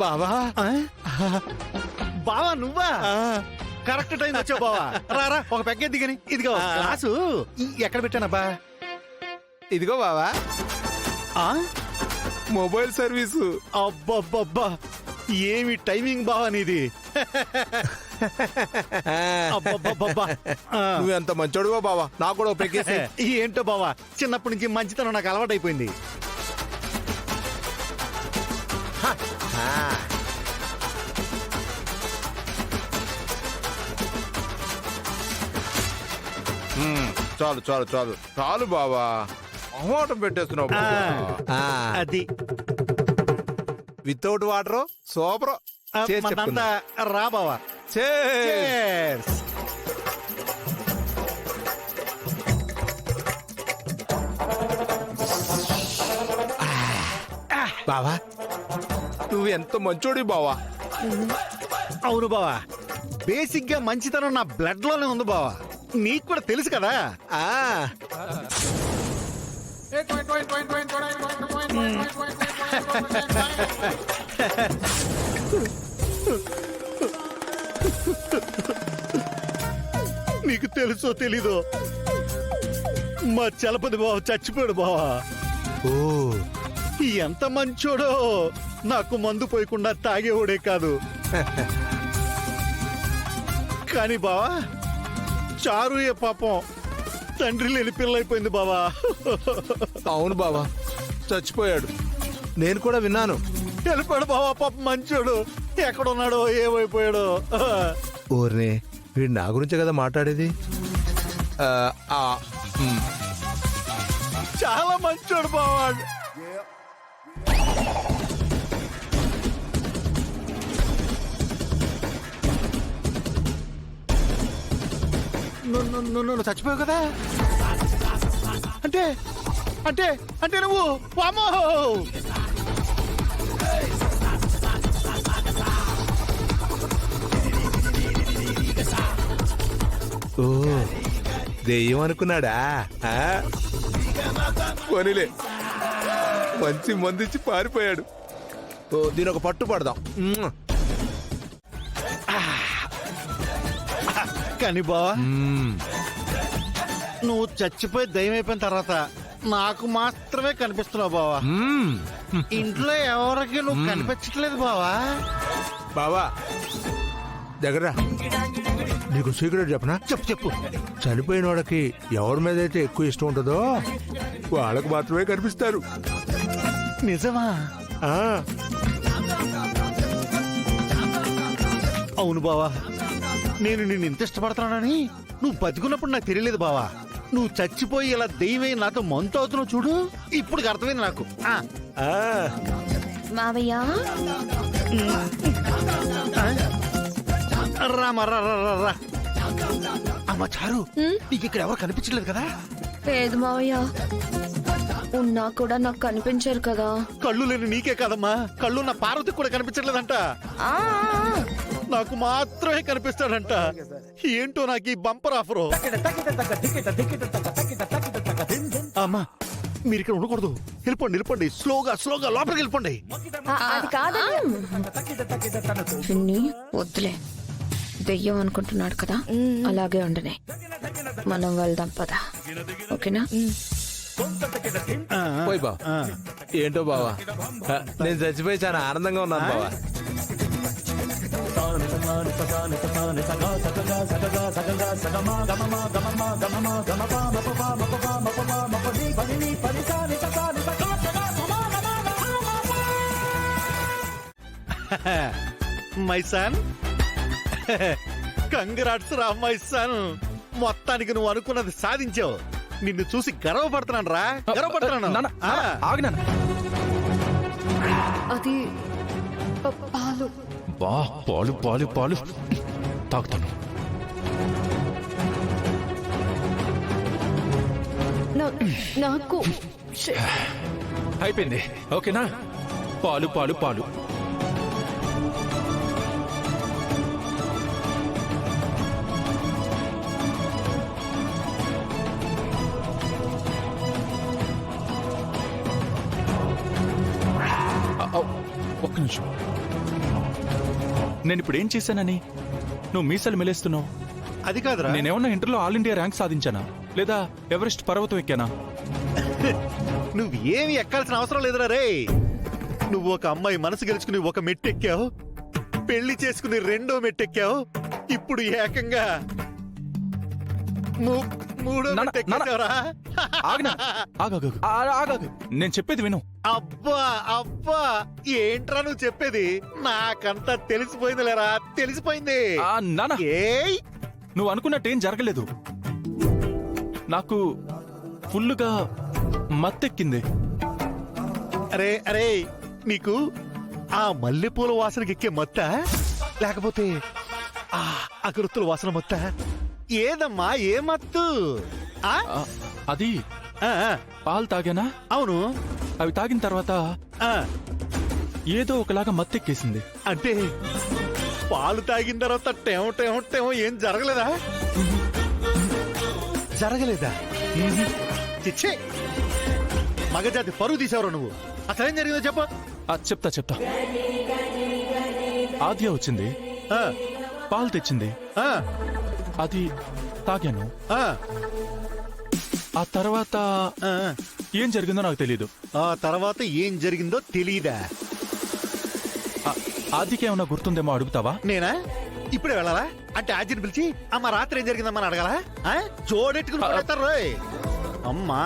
బావా బావా నువ్వా? కరెక్ట్ టైం వచ్చావు బావా. రారా ఒక పెగ్గ దిగని. ఇదిగో గ్లాసు ఎక్కడ పెట్టానబ్బా? ఇదిగో బావా మొబైల్ సర్వీసు. అబ్బబ్బబ్బా ఏమి టైమింగ్ బావా నీది. అబ్బబ్బబ్బబ్బా నువ్వు ఎంత మంచోడువో బావా. నాకు కూడా పెగ్గేసి. ఏంటో బావా చిన్నప్పటి నుంచి మంచితనం నాకు అలవాటైపోయింది. చాలు చాలు చాలు చాలు బావా. అహోటం పెట్టేస్తున్నావు అది వితౌట్ వాటర్ సూపర్. మనంతా రా బావా. Cheers. బావా నువ్వు ఎంత మంచోడి బావా. అవును బావా బేసిక్ గా మంచితనం నా బ్లడ్ లోనే ఉంది బావా. నీకు కూడా తెలుసు కదా. నీకు తెలుసో తెలీదో మా చలపతి బావ చచ్చిపోయాడు బావా. ఓ ఎంత మంచోడో. నాకు మందు పోయకుండా తాగేవాడే కాదు. కానీ బావా చారుయే పాపం తండ్రి లేని పిల్లైపోయింది బావా. అవును బావా చచ్చిపోయాడు. నేను కూడా విన్నాను. వెళ్ళిపోయాడు బావా పాపం మంచోడు. ఎక్కడున్నాడో ఏమైపోయాడో. ఓర్నే వీడు నా గురించే కదా మాట్లాడేది. చాలా మంచోడు బావా. నువ్వు చచ్చిపోయావు కదా. అంటే అంటే అంటే నువ్వు వామో. ఓ దెయ్యం అనుకున్నాడా. పోనీలే మంచి మందిచ్చి పారిపోయాడు. ఓ దీని ఒక పట్టు పడదాం. కానీ బావా నువ్వు చచ్చిపోయి దయ్యం అయిపోయిన తర్వాత నాకు మాత్రమే కనిపిస్తున్నావు బావా. ఇంట్లో ఎవరికి నువ్వు కనిపించట్లేదు బావా. బావా దగ్గర నీకు సీక్రెట్ చెప్పనా? చెప్పు చెప్పు. చనిపోయిన వాడికి ఎవరి మీద అయితే ఎక్కువ ఇష్టం ఉంటుందో వాళ్ళకు మాత్రమే కనిపిస్తారు. నిజమా? అవును బావా నేను నిన్ను ఇంత ఇష్టపడుతున్నానని నువ్వు బతికున్నప్పుడు నాకు తెలియలేదు బావా. నువ్వు చచ్చిపోయి ఇలా దెయ్యమై నాతో మంతు అవుతున్నావు చూడు ఇప్పుడు అర్థమైంది నాకు. మావయ్య రా అమ్మా చారు నీకు ఇక్కడ ఎవరు కనిపించలేదు కదా? లేదు మావయ్య ఉన్నా కూడా నాకు కనిపించారు కదా. కళ్ళు లేని నీకే కదమ్మా కళ్ళు నా పార్వతికి కూడా కనిపించట్లేదంట. నాకు మాత్రమే కనిపిస్తాడంట. ఏంటో నాకు ఈ బంపర్ ఆఫరు. అమ్మా మీరు ఇక్కడ ఉండకూడదు. వెళ్ళిపోండి వెళ్ళిపోండి. స్లోగా స్లోగా లోపలికి వెళ్ళిపోండి. అది కాదా వద్దులే. దెయ్యం అనుకుంటున్నాడు కదా అలాగే ఉండనే. మనం వెళ్దాం పదా. ఓకేనా? పోయి బావ. ఏంటో బావా నేను చచ్చిపోయి చాలా ఆనందంగా ఉన్నాను బావా. మై సన్ కంగ్రాట్స్ రా మై సన్. మొత్తానికి నువ్వు అనుకున్నది సాధించావు. నిన్ను చూసి గర్వపడుతున్నాను రా గర్వపడుతున్నాను. అది పాలు. పాలు పాలు పాలు తాగుతాను. నాకు అయిపోయింది. ఓకేనా? పాలు పాలు పాలు. ఒక్క నిమిషం. నేను ఇప్పుడు ఏం చేశానని నువ్వు మీసాలు మెలేస్తున్నావు? అది కాదురా. నేనేమన్నా ఇంటర్లో ఆల్ ఇండియా ర్యాంక్ సాధించానా, లేదా ఎవరెస్ట్ పర్వతం ఎక్కానా? నువ్వు ఏమి ఎక్కాల్సిన అవసరం లేదురా రే. నువ్వు ఒక అమ్మాయి మనసు గెలుచుకుని ఒక మెట్టెక్కావు, పెళ్లి చేసుకుని రెండో మెట్టెక్కావు, ఇప్పుడు ఏకంగా మూడో నాన్న, మెట్టెక్కావురా. ఆగాగు. నేను చెప్పేది విను. అబ్బా అబ్బా, ఏంట్రా నువ్వు చెప్పేది? నాకంతా తెలిసిపోయింది లేరా, తెలిసిపోయింది. నానా, ఏయ్ నువ్వు అనుకున్నట్టేం జరగలేదు. నాకు ఫుల్లుగా మత్తెక్కింది. అరే అరే, నీకు ఆ మల్లెపూల వాసనకి ఎక్కే మొత్త, లేకపోతే ఆ అగరొత్తుల వాసన మొత్త? ఏదమ్మా, ఏ మత్తు? ఆ? అది ఆ, ఆ, పాలు తాగానా, అవును. అవి తాగిన తర్వాత ఆ, ఏదో ఒకలాగా మత్తెక్కేసింది. అంటే పాలు తాగిన తర్వాత టేమ టేమ టేమ ఏం జరగలేదా? జరగలేదా? చిచ్చే, మగజాతి పరువు తీసావు నువ్వు. అసలేం జరిగిందో చెప్పు. చెప్తా. ఆద్య వచ్చింది, ఆ, పాలు తెచ్చింది, ఆ, అది తాగాను. ఆ, ఆ తర్వాత ఆ. ఏం జరిగిందో నాకు తెలియదు. ఆ తర్వాత ఏం జరిగిందో తెలీదా? ఆద్యకి ఏమన్నా గుర్తుందేమో అడుగుతావా? నేనా? ఇప్పుడే వెళ్ళాలా? అంటే ఆర్జీని పిలిచి అమ్మ రాత్రి ఏం జరిగిందమ్మా అని అడగాలా? జోడెట్టుకుని పడేస్తారు రోయ్. అమ్మా